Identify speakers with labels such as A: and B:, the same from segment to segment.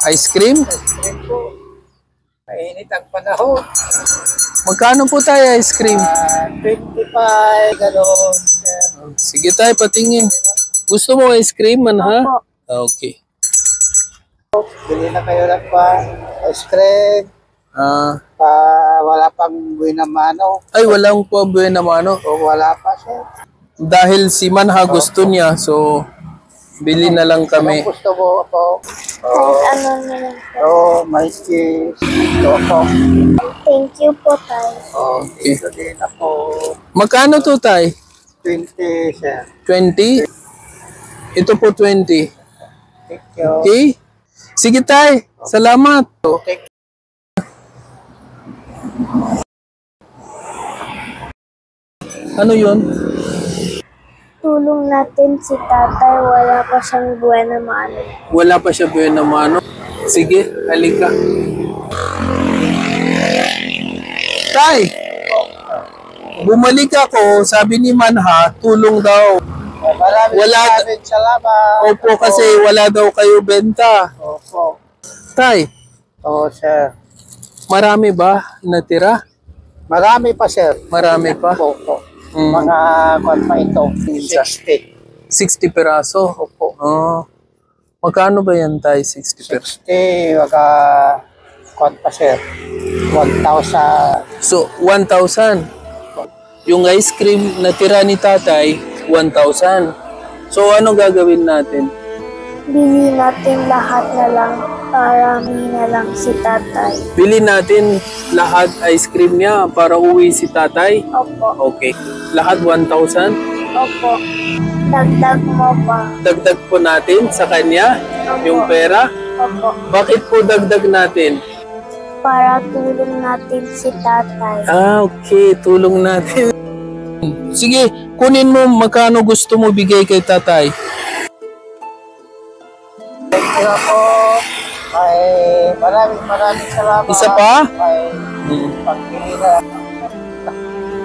A: Ice cream?
B: Ice cream po. Mainit ang panahon.
A: Magkano po tayo ice cream?
B: 25, gano'n.
A: Sige tayo, patingin. Gusto mo ice cream, man ha?
C: Opo.
A: Okay.
B: Bili na kayo ng ice cream. Wala pang buwin na mano.
A: Ay, walang po buwan naman, ano?
B: O wala pa siya.
A: Dahil si Manha gusto niya, so bili na lang kami.
B: Anong gusto mo po?
C: Ano na lang po.
B: May cheese. Ito po.
C: Thank you po, Tay.
A: Okay.
B: Ito din ako.
A: Magkano to, tay?
B: 20, sir.
A: 20? Ito po 20.
B: Thank you.
A: Okay? Sige, tay. Salamat.
B: Okay.
A: Ano yun?
C: Tulong natin si tatay. Wala pa siyang buwan na maano.
A: Wala pa siya buwan na mano. Sige, halika. Tay! Bumalik ako, sabi ni Manha, tulong daw.
B: Maraming salamat.
A: Opo, kasi wala daw kayo benta.
B: Opo.
A: Tay,
B: Oo, sir.
A: marami ba natira?
B: Marami pa, sir.
A: Marami pa?
B: Opo.
A: Mm.
B: Mga kwan pa ito. 60.
A: 60 peraso?
B: Opo.
A: Oh. Magkano ba yan, tay? 60 peraso?
B: 60, kwan pa, sir. 1,000.
A: So, 1,000. Yung ice cream na tira ni tatay, 1,000. So, ano gagawin natin?
C: Bili natin lahat na lang para may na lang si tatay.
A: Bili natin lahat ice cream niya para uwi si tatay?
C: Opo.
A: Okay. Lahat 1,000?
C: Opo. Dagdag mo pa.
A: Dagdag po natin sa kanya
C: Opo.
A: yung pera?
C: Opo.
A: Bakit po dagdag natin?
C: Para tulong natin si tatay.
A: Okay. Tulong natin. Sige, kunin mo magkano gusto mo bigay kay tatay.
B: Thank you po. Maraming salamat.
A: Isa pa?
B: Pagpila.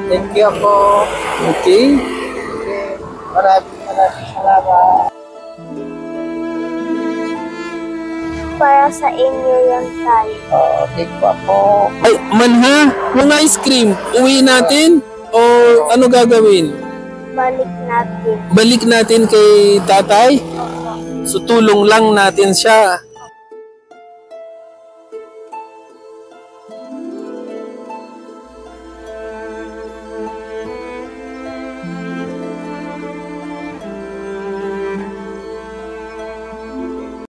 B: Thank you po.
A: Okay.
B: Maraming salamat.
C: Para sa inyo yan, Tay.
B: Thank you po.
A: Ay, Manha, yung ice cream, uwi natin? O ano gagawin?
C: Balik natin.
A: Balik natin kay tatay? So tulong lang natin siya.